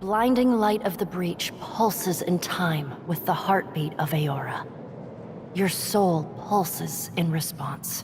blinding light of the breach pulses in time with the heartbeat of Aora. Your soul pulses in response.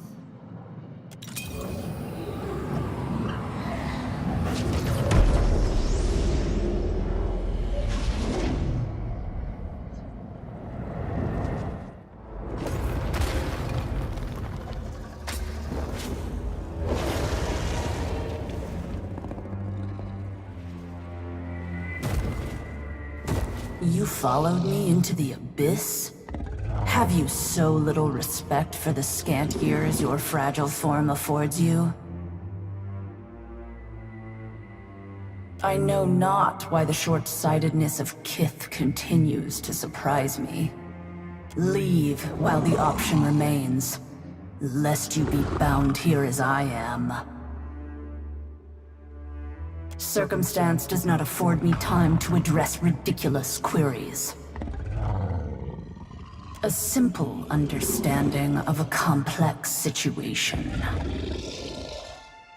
You followed me into the abyss? Have you so little respect for the scant years your fragile form affords you? I know not why the short-sightedness of Kith continues to surprise me. Leave while the option remains, lest you be bound here as I am. Circumstance does not afford me time to address ridiculous queries. A simple understanding of a complex situation.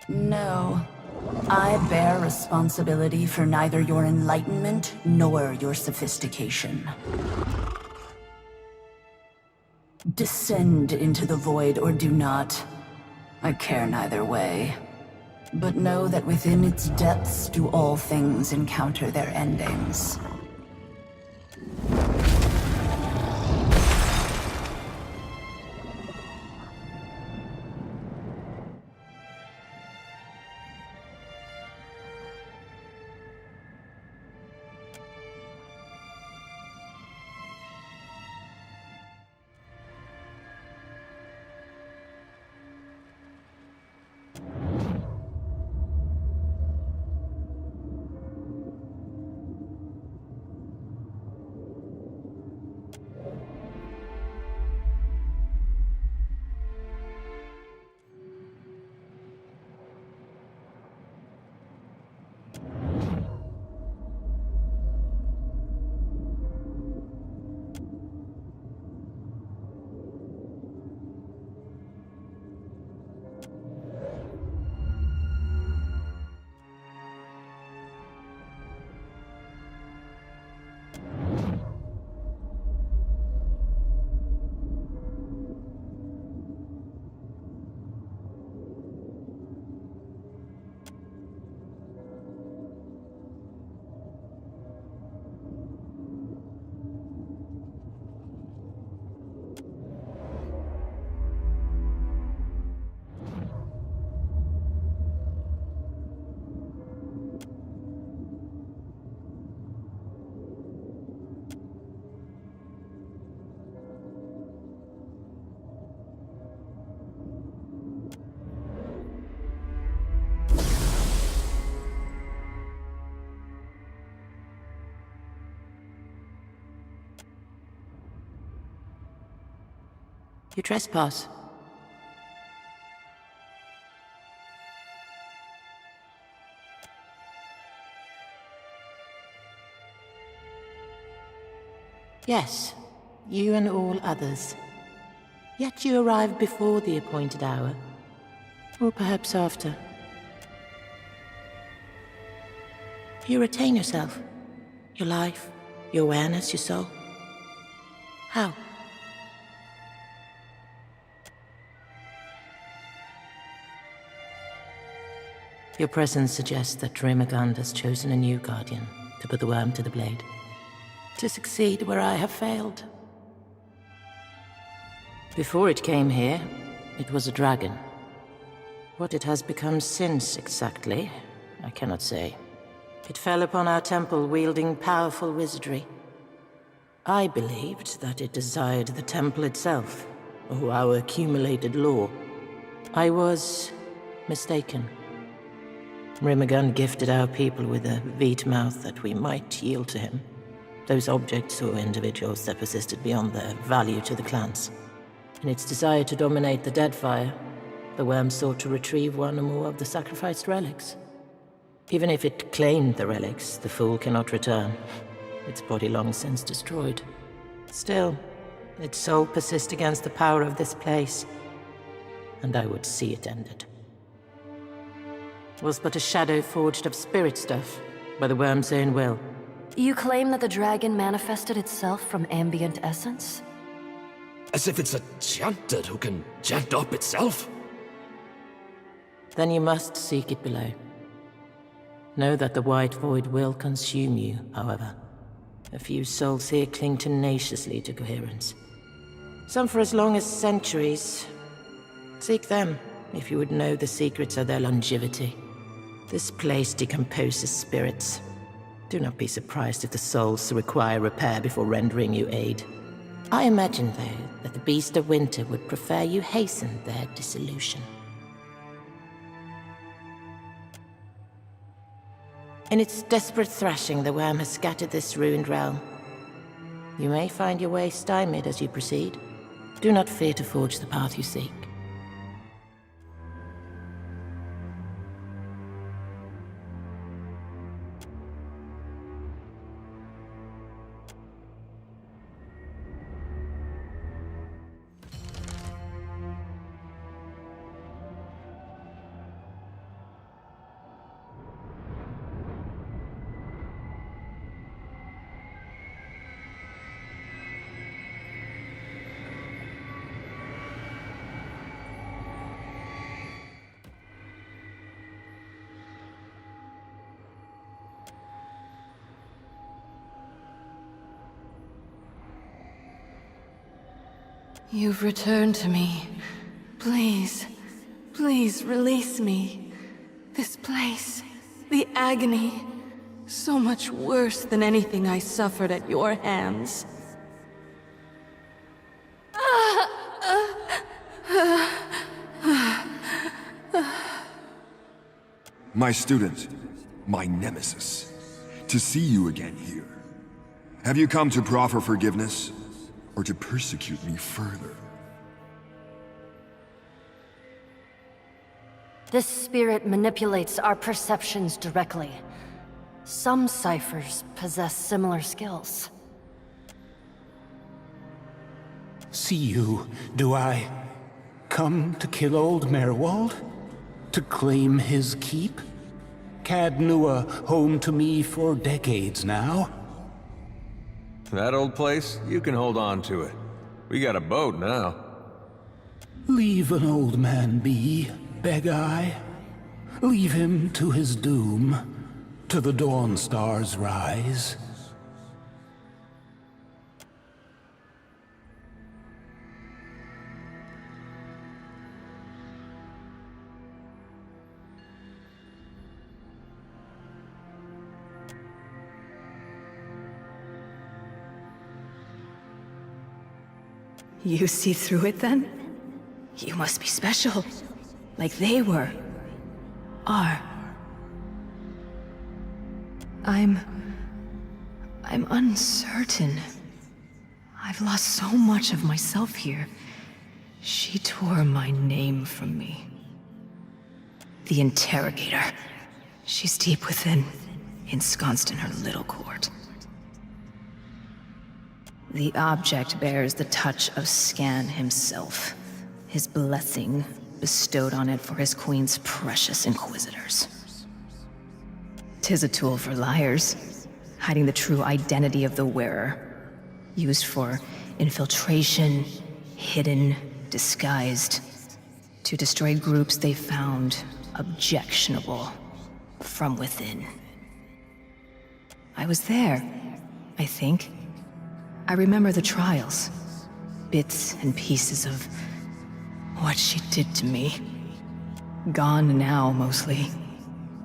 No, I bear responsibility for neither your enlightenment nor your sophistication. Descend into the void or do not. I care neither way. But know that within its depths do all things encounter their endings. You trespass. Yes, you and all others. Yet you arrived before the appointed hour. Or perhaps after. You retain yourself. Your life, your awareness, your soul. How? Your presence suggests that Rimagund has chosen a new guardian to put the worm to the blade. To succeed where I have failed. Before it came here, it was a dragon. What it has become since, exactly, I cannot say. It fell upon our temple wielding powerful wizardry. I believed that it desired the temple itself, or our accumulated lore. I was mistaken. Rimagund gifted our people with a veet mouth that we might yield to him. Those objects or individuals that persisted beyond their value to the clans. In its desire to dominate the Deadfire, the worm sought to retrieve one or more of the sacrificed relics. Even if it claimed the relics, the fool cannot return. Its body long since destroyed. Still, its soul persists against the power of this place, and I would see it ended. Was but a shadow forged of spirit stuff, by the worm's own will. You claim that the dragon manifested itself from ambient essence? As if it's a chanted who can chant up itself? Then you must seek it below. Know that the white void will consume you, however. A few souls here cling tenaciously to coherence. Some for as long as centuries. Seek them, if you would know the secrets of their longevity. This place decomposes spirits. Do not be surprised if the souls require repair before rendering you aid. I imagine, though, that the Beast of Winter would prefer you hasten their dissolution. In its desperate thrashing, the worm has scattered this ruined realm. You may find your way stymied as you proceed. Do not fear to forge the path you seek. You've returned to me. Please, please release me. This place, the agony, so much worse than anything I suffered at your hands. My student, my nemesis, to see you again here. Have you come to proffer forgiveness, or to persecute me further? This spirit manipulates our perceptions directly. Some ciphers possess similar skills. See you, do I? Come to kill old Merwald? To claim his keep? Cadnua, home to me for decades now. That old place? You can hold on to it. We got a boat now. Leave an old man be, beg I. Leave him to his doom, to the dawn star's rise. You see through it then? You must be special. Like they were. Are. I'm uncertain. I've lost so much of myself here. She tore my name from me. The Interrogator. She's deep within, ensconced in her little court. The object bears the touch of Scan himself, his blessing bestowed on it for his queen's precious inquisitors. 'Tis a tool for liars, hiding the true identity of the wearer, used for infiltration, hidden, disguised, to destroy groups they found objectionable from within. I was there, I think. I remember the trials, bits and pieces of what she did to me. Gone now, mostly.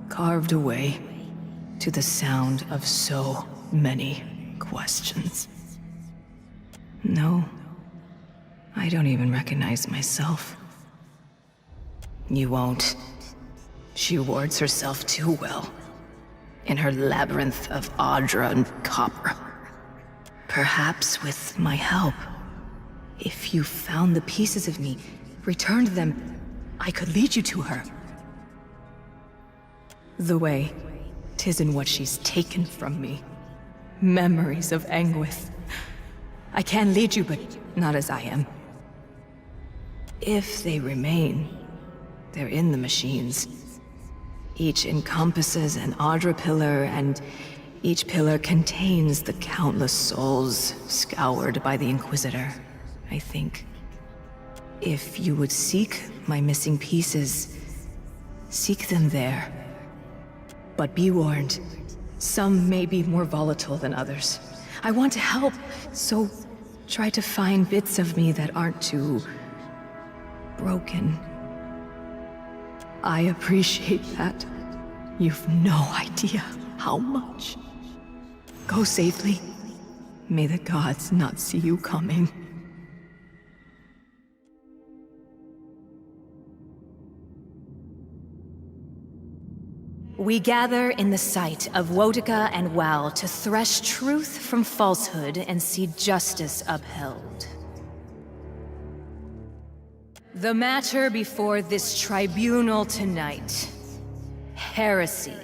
Carved away to the sound of so many questions. No, I don't even recognize myself. You won't. She wards herself too well, in her labyrinth of Audra and copper. Perhaps with my help, if you found the pieces of me, returned them, I could lead you to her. The way, 'tis in what she's taken from me. Memories of Anguith. I can lead you, but not as I am. If they remain, they're in the machines. Each encompasses an Audra pillar, and Each pillar contains the countless souls scoured by the Inquisitor, I think. If you would seek my missing pieces, seek them there. But be warned, some may be more volatile than others. I want to help, so try to find bits of me that aren't too broken. I appreciate that. You've no idea how much. Go safely. May the gods not see you coming. We gather in the sight of Wotica and Wal to thresh truth from falsehood and see justice upheld. The matter before this tribunal tonight: heresy.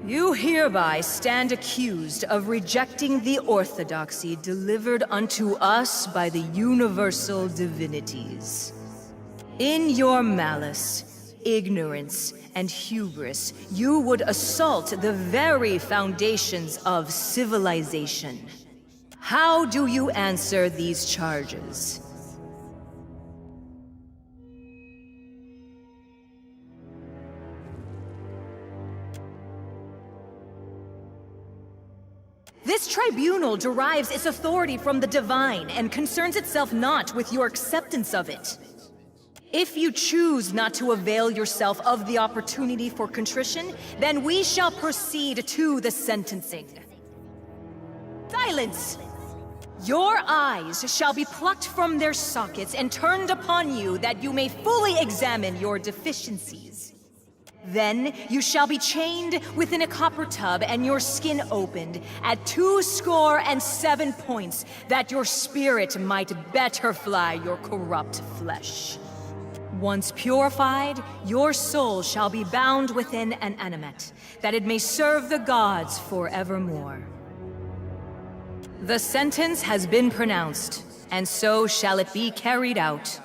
You hereby stand accused of rejecting the orthodoxy delivered unto us by the universal divinities. In your malice, ignorance, and hubris, you would assault the very foundations of civilization. How do you answer these charges? This tribunal derives its authority from the divine and concerns itself not with your acceptance of it. If you choose not to avail yourself of the opportunity for contrition, then we shall proceed to the sentencing. Silence! Your eyes shall be plucked from their sockets and turned upon you that you may fully examine your deficiencies. Then you shall be chained within a copper tub and your skin opened at 27 points, that your spirit might better fly your corrupt flesh. Once purified, your soul shall be bound within an animate, that it may serve the gods forevermore. The sentence has been pronounced, and so shall it be carried out.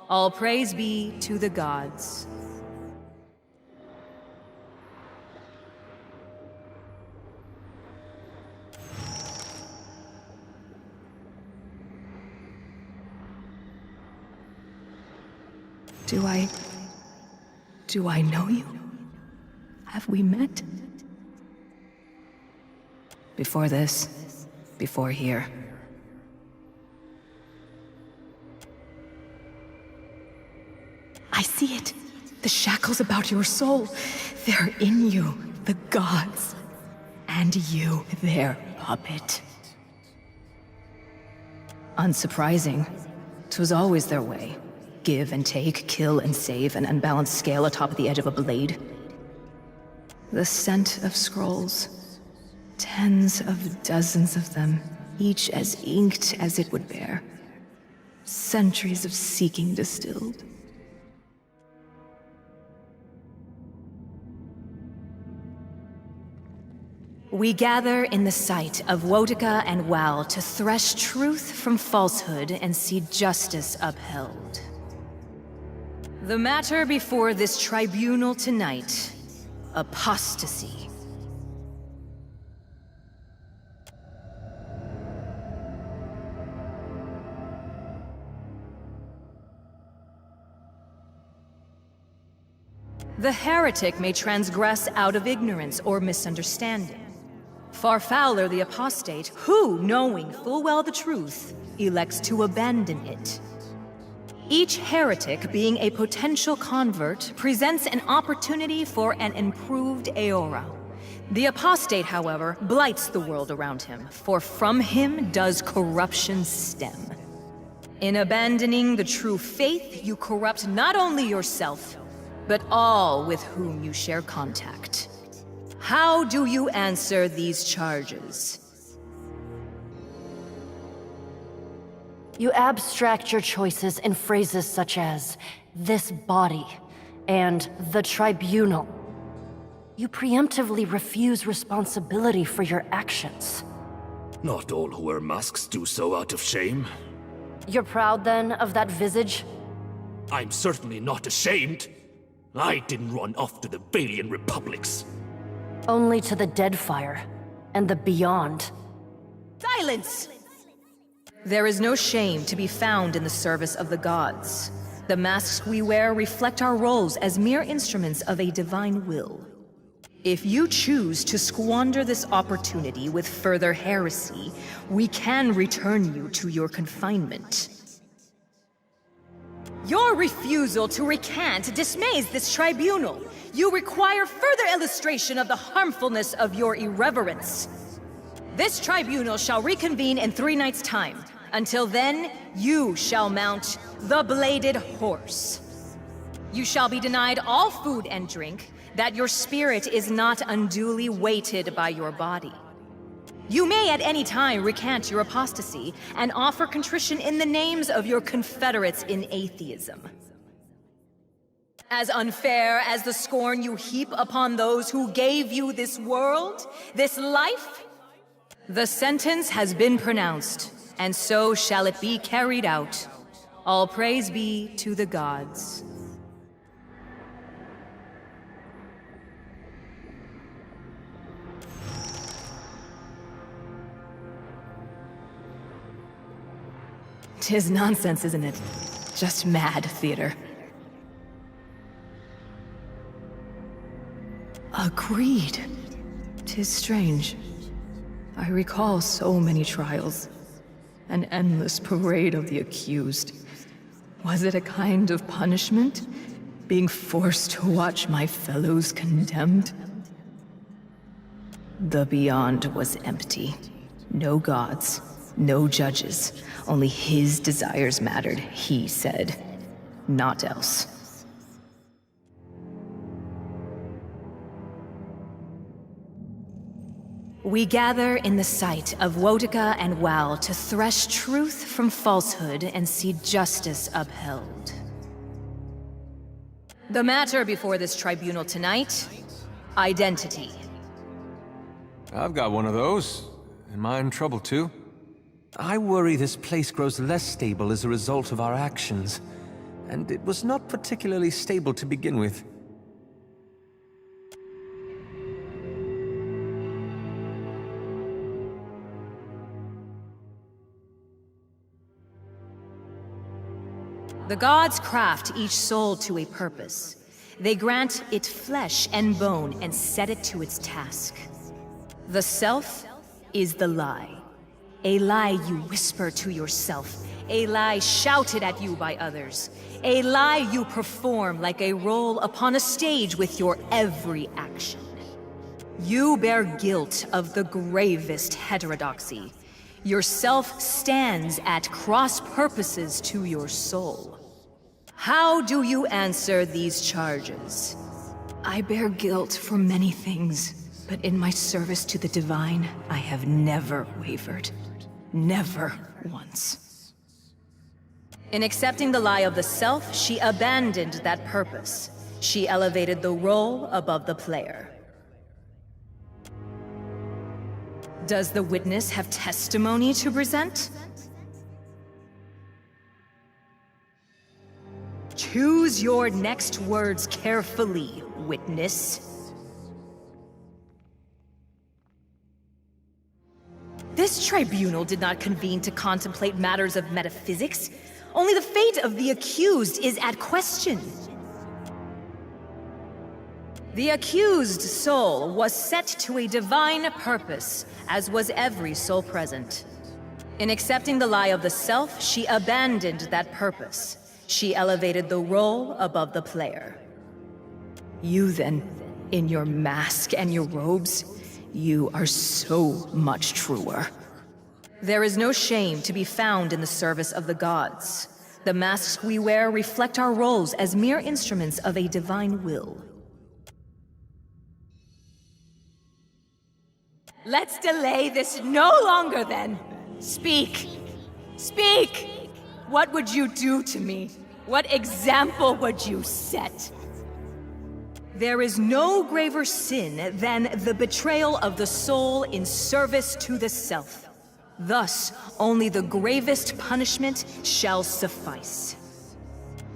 All praise be to the gods. Do I know you? Have we met? Before this, before here. I see it. The shackles about your soul. They're in you, the gods. And you, their puppet. Unsurprising. 'Twas always their way. Give and take, kill and save, an unbalanced scale atop the edge of a blade. The scent of scrolls. Tens of dozens of them, each as inked as it would bear. Centuries of seeking distilled. We gather in the sight of Wotica and Wal to thresh truth from falsehood and see justice upheld. The matter before this tribunal tonight: apostasy. The heretic may transgress out of ignorance or misunderstanding. Far fouler the apostate who, knowing full well the truth, elects to abandon it. Each heretic, being a potential convert, presents an opportunity for an improved Aeora. The apostate, however, blights the world around him, for from him does corruption stem. In abandoning the true faith, you corrupt not only yourself, but all with whom you share contact. How do you answer these charges? You abstract your choices in phrases such as, "this body," and "the tribunal." You preemptively refuse responsibility for your actions. Not all who wear masks do so out of shame. You're proud, then, of that visage? I'm certainly not ashamed. I didn't run off to the Valian Republics. Only to the Deadfire, and the beyond. Silence! There is no shame to be found in the service of the gods. The masks we wear reflect our roles as mere instruments of a divine will. If you choose to squander this opportunity with further heresy, we can return you to your confinement. Your refusal to recant dismays this tribunal. You require further illustration of the harmfulness of your irreverence. This tribunal shall reconvene in 3 nights' time. Until then, you shall mount the Bladed Horse. You shall be denied all food and drink, that your spirit is not unduly weighted by your body. You may at any time recant your apostasy and offer contrition in the names of your confederates in atheism. As unfair as the scorn you heap upon those who gave you this world, this life, the sentence has been pronounced, and so shall it be carried out. All praise be to the gods. Tis nonsense, isn't it? Just mad theater. Agreed. Tis strange. I recall so many trials. An endless parade of the accused. Was it a kind of punishment? Being forced to watch my fellows condemned? The beyond was empty. No gods, no judges. Only his desires mattered, he said. Not else. We gather in the sight of Wotica and Wal to thresh truth from falsehood and see justice upheld. The matter before this tribunal tonight: identity. I've got one of those. Am I in trouble too? I worry this place grows less stable as a result of our actions. And it was not particularly stable to begin with. The gods craft each soul to a purpose. They grant it flesh and bone and set it to its task. The self is the lie. A lie you whisper to yourself. A lie shouted at you by others. A lie you perform like a role upon a stage with your every action. You bear guilt of the gravest heterodoxy. Your self stands at cross purposes to your soul. How do you answer these charges? I bear guilt for many things, but in my service to the divine, I have never wavered. Never once. In accepting the lie of the self, she abandoned that purpose. She elevated the role above the player. Does the witness have testimony to present? Choose your next words carefully, witness. This tribunal did not convene to contemplate matters of metaphysics. Only the fate of the accused is at question. The accused soul was set to a divine purpose, as was every soul present. In accepting the lie of the self, she abandoned that purpose. She elevated the role above the player. You then, in your mask and your robes, you are so much truer. There is no shame to be found in the service of the gods. The masks we wear reflect our roles as mere instruments of a divine will. Let's delay this no longer then. Speak. Speak! What would you do to me? What example would you set? There is no graver sin than the betrayal of the soul in service to the self. Thus, only the gravest punishment shall suffice.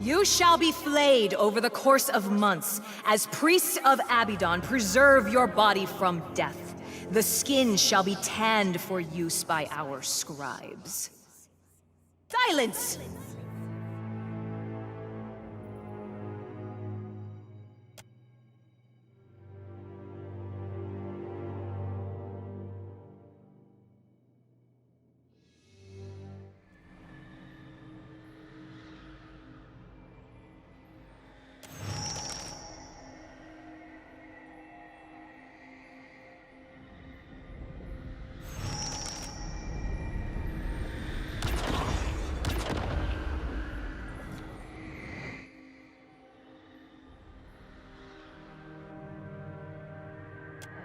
You shall be flayed over the course of months, as priests of Abaddon preserve your body from death. The skin shall be tanned for use by our scribes. Silence!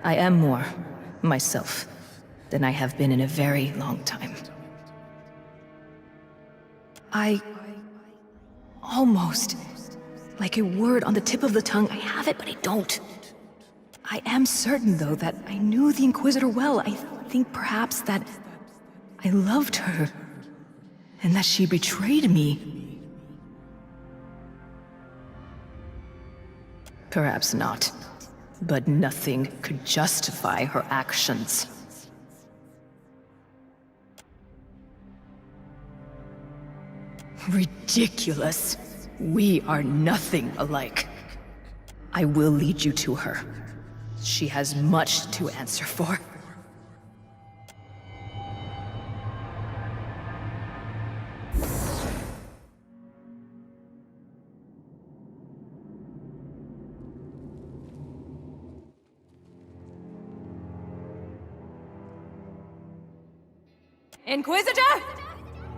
I am more myself than I have been in a very long time. I almost, like a word on the tip of the tongue, I have it, but I don't. I am certain, though, that I knew the Inquisitor well. I think perhaps that I loved her, and that she betrayed me. Perhaps not. But nothing could justify her actions. Ridiculous. We are nothing alike. I will lead you to her. She has much to answer for. Inquisitor!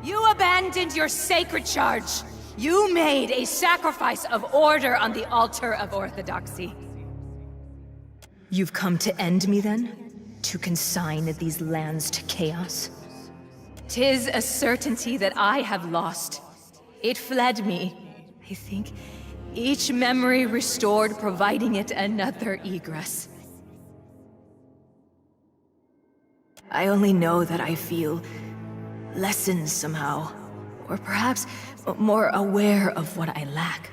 You abandoned your sacred charge. You made a sacrifice of order on the altar of orthodoxy. You've come to end me, then? To consign these lands to chaos? 'Tis a certainty that I have lost. It fled me. I think each memory restored, providing it another egress. I only know that I feel lessened somehow, or perhaps more aware of what I lack.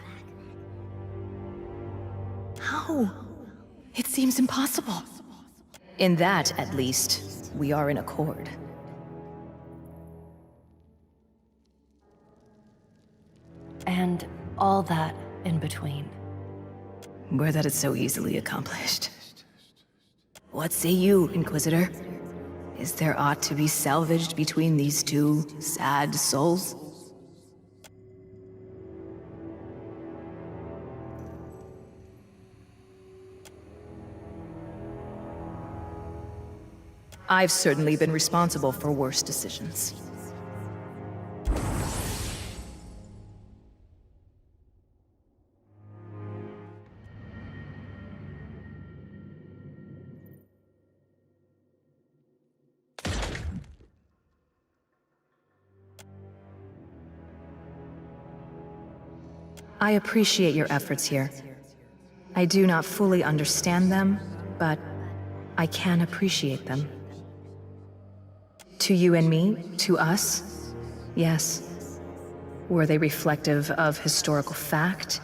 How? It seems impossible. In that, at least, we are in accord. And all that in between. Were that it's so easily accomplished. What say you, Inquisitor? Is there aught to be salvaged between these two sad souls? I've certainly been responsible for worse decisions. I appreciate your efforts here. I do not fully understand them, but I can appreciate them. To you and me, to us, yes. Were they reflective of historical fact?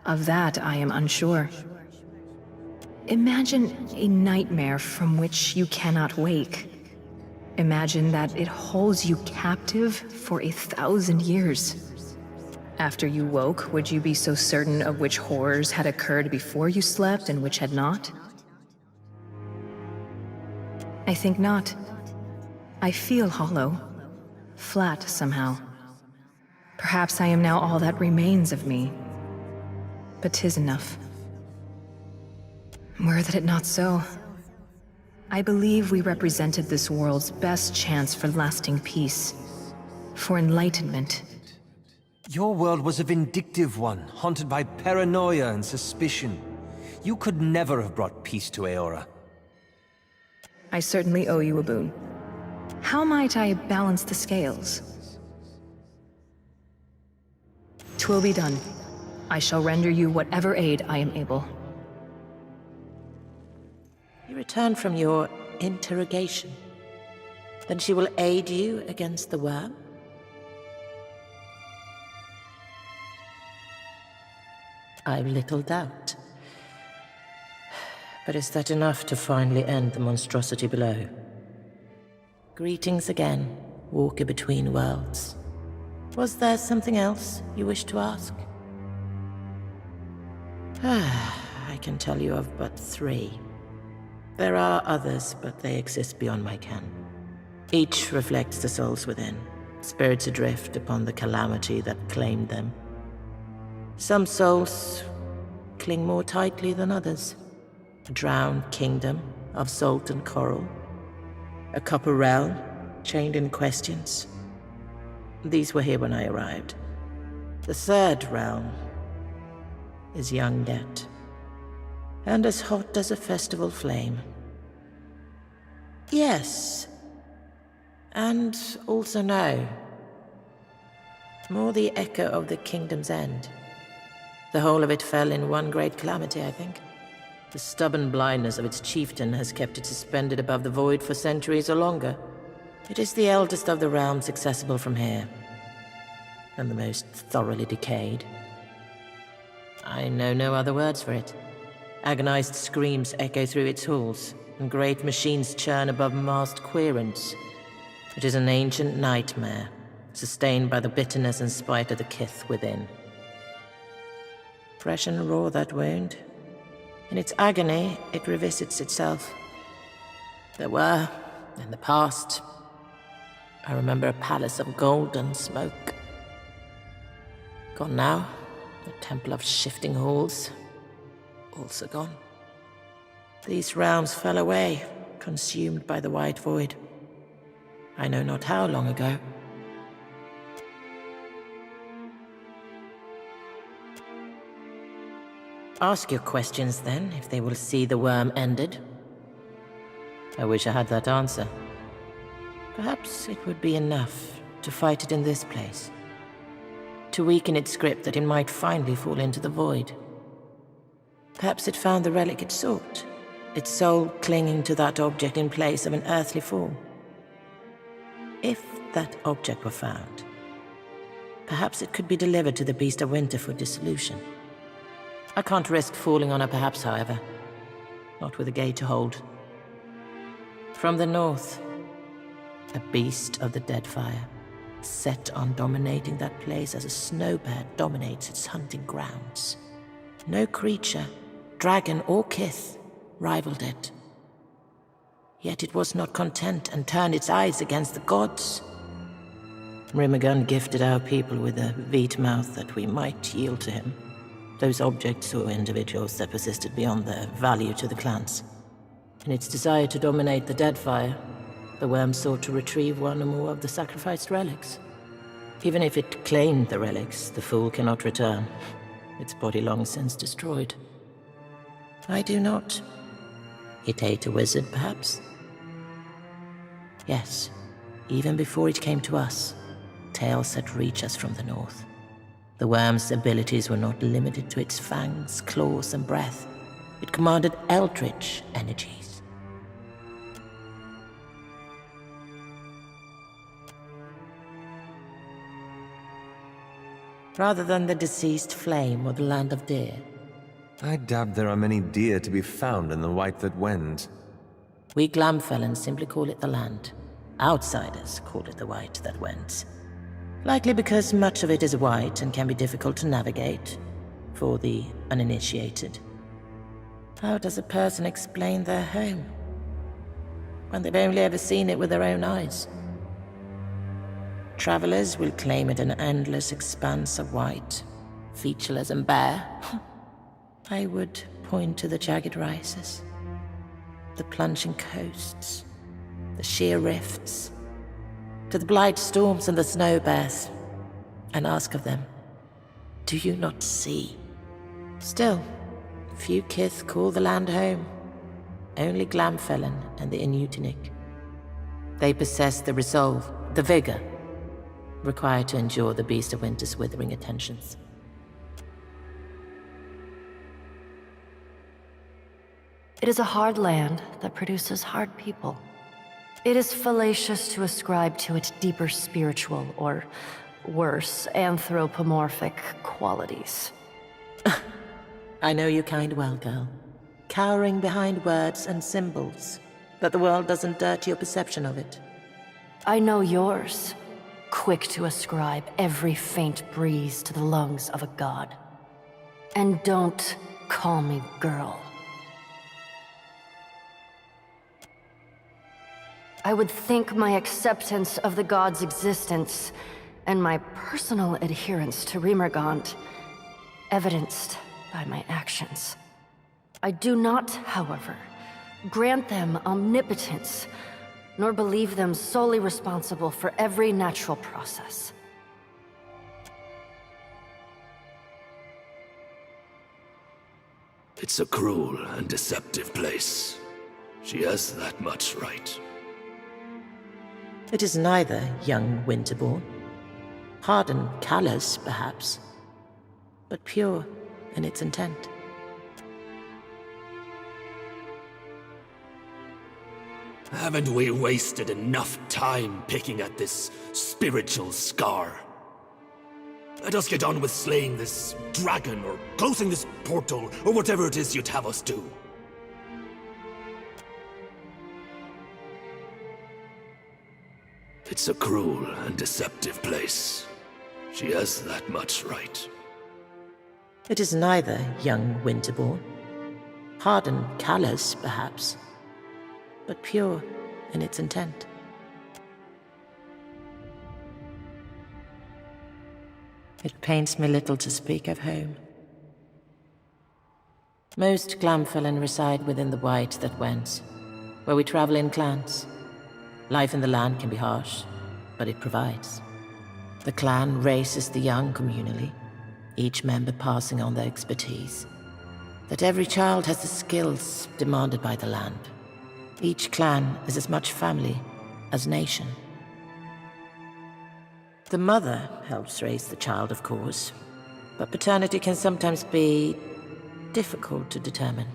Of that, I am unsure. Imagine a nightmare from which you cannot wake. Imagine that it holds you captive for 1,000 years. After you woke, would you be so certain of which horrors had occurred before you slept and which had not? I think not. I feel hollow, flat somehow. Perhaps I am now all that remains of me. But 'tis enough. Were that it not so, I believe we represented this world's best chance for lasting peace, for enlightenment. Your world was a vindictive one, haunted by paranoia and suspicion. You could never have brought peace to Aora. I certainly owe you a boon. How might I balance the scales? 'Twill be done. I shall render you whatever aid I am able. You returned from your interrogation. Then she will aid you against the worm? I've little doubt. But is that enough to finally end the monstrosity below? Greetings again, walker between worlds. Was there something else you wish to ask? I can tell you of but 3. There are others, but they exist beyond my ken. Each reflects the souls within, spirits adrift upon the calamity that claimed them. Some souls cling more tightly than others. A drowned kingdom of salt and coral. A copper realm, chained in questions. These were here when I arrived. The 3rd realm is young yet, and as hot as a festival flame. Yes, and also no. More the echo of the kingdom's end. The whole of it fell in one great calamity, I think. The stubborn blindness of its chieftain has kept it suspended above the void for centuries or longer. It is the eldest of the realms accessible from here, and the most thoroughly decayed. I know no other words for it. Agonized screams echo through its halls, and great machines churn above massed querents. It is an ancient nightmare, sustained by the bitterness and spite of the kith within. Fresh and raw, that wound. In its agony, it revisits itself. There were, in the past, I remember a palace of golden smoke. Gone now, a temple of shifting halls, also gone. These realms fell away, consumed by the white void. I know not how long ago. Ask your questions then, if they will see the worm ended. I wish I had that answer. Perhaps it would be enough to fight it in this place. To weaken its grip that it might finally fall into the void. Perhaps it found the relic it sought, its soul clinging to that object in place of an earthly form. If that object were found, perhaps it could be delivered to the Beast of Winter for dissolution. I can't risk falling on a perhaps, however. Not with a gate to hold. From the north, a beast of the Deadfire, set on dominating that place as a snowbear dominates its hunting grounds. No creature, dragon or kith, rivaled it. Yet it was not content and turned its eyes against the gods. Rimagun gifted our people with a veet mouth that we might yield to him. Those objects or individuals that persisted beyond their value to the clans. In its desire to dominate the Deadfire, the worm sought to retrieve one or more of the sacrificed relics. Even if it claimed the relics, the fool cannot return. Its body long since destroyed. I do not. It ate a wizard, perhaps? Yes, even before it came to us, tales had reached us from the north. The worm's abilities were not limited to its fangs, claws, and breath. It commanded eldritch energies. Rather than the deceased flame or the land of deer. I doubt there are many deer to be found in the White that wends. We Glamfellans simply call it the land. Outsiders call it the White that wends. Likely because much of it is white and can be difficult to navigate for the uninitiated. How does a person explain their home when they've only ever seen it with their own eyes? Travelers will claim it an endless expanse of white, featureless and bare. I would point to the jagged rises, the plunging coasts, the sheer rifts, to the blight storms and the snow bears, and ask of them, do you not see? Still, few kith call the land home. Only Glamfellan and the Inutinic. They possess the resolve, the vigor, required to endure the Beast of Winter's withering attentions. It is a hard land that produces hard people. It is fallacious to ascribe to it deeper spiritual, or worse, anthropomorphic qualities. I know you kind well, girl. Cowering behind words and symbols, but the world doesn't dirt your perception of it. I know yours. Quick to ascribe every faint breeze to the lungs of a god. And don't call me girl. I would think my acceptance of the god's existence and my personal adherence to Rimergand, evidenced by my actions. I do not, however, grant them omnipotence, nor believe them solely responsible for every natural process. It's a cruel and deceptive place. She has that much right. It is neither, young Winterborn. Hard and callous, perhaps, but pure in its intent. Haven't we wasted enough time picking at this spiritual scar? Let us get on with slaying this dragon, or closing this portal, or whatever it is you'd have us do. It's a cruel and deceptive place. She has that much right. It is neither, young Winterborn. Hard and callous, perhaps, but pure in its intent. It pains me little to speak of home. Most Glamfellan reside within the White that went, where we travel in clans. Life in the land can be harsh, but it provides. The clan raises the young communally, each member passing on their expertise. That every child has the skills demanded by the land. Each clan is as much family as nation. The mother helps raise the child, of course, but paternity can sometimes be difficult to determine.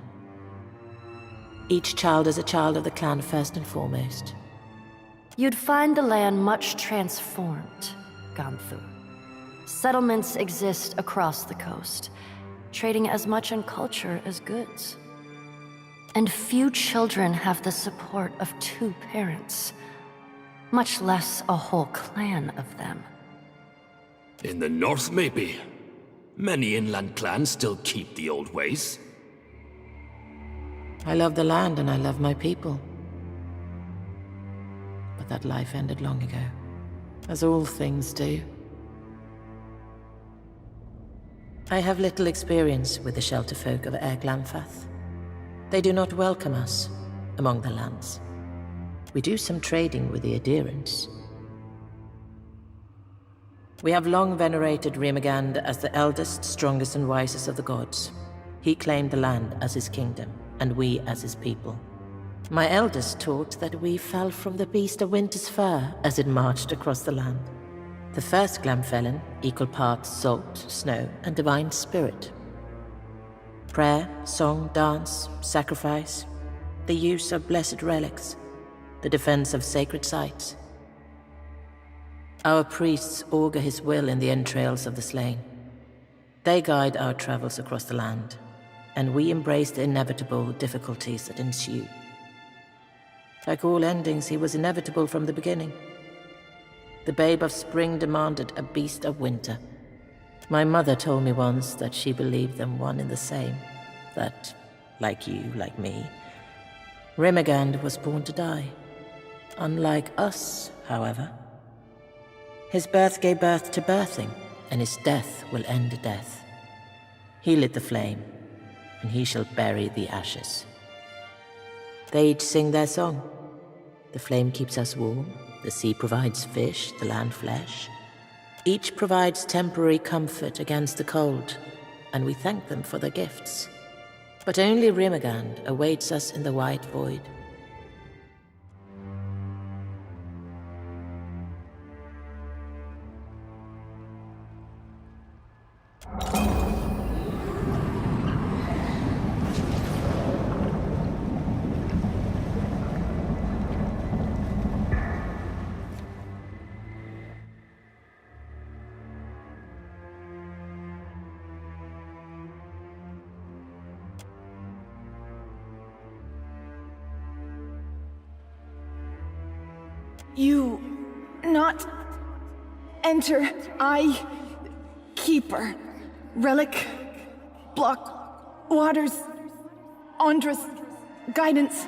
Each child is a child of the clan first and foremost. You'd find the land much transformed, Ganthu. Settlements exist across the coast, trading as much in culture as goods. And few children have the support of 2 parents, much less a whole clan of them. In the north, maybe. Many inland clans still keep the old ways. I love the land and I love my people. But that life ended long ago, as all things do. I have little experience with the shelter folk of Air Glamfath. They do not welcome us among the lands. We do some trading with the adherents. We have long venerated Rimagand as the eldest, strongest, and wisest of the gods. He claimed the land as his kingdom, and we as his people. My elders taught that we fell from the beast of winter's fur as it marched across the land. The first Glamfellan, equal parts salt, snow, and divine spirit. Prayer, song, dance, sacrifice, the use of blessed relics, the defense of sacred sites. Our priests augur his will in the entrails of the slain. They guide our travels across the land, and we embrace the inevitable difficulties that ensue. Like all endings, he was inevitable from the beginning. The babe of spring demanded a beast of winter. My mother told me once that she believed them one and the same. That, like you, like me, Rimagand was born to die. Unlike us, however. His birth gave birth to birthing, and his death will end death. He lit the flame, and he shall bury the ashes. They each sing their song. The flame keeps us warm, the sea provides fish, the land flesh. Each provides temporary comfort against the cold, and we thank them for their gifts. But only Rimagand awaits us in the white void. You not enter, I keeper. Relic, block, waters, Andras, guidance.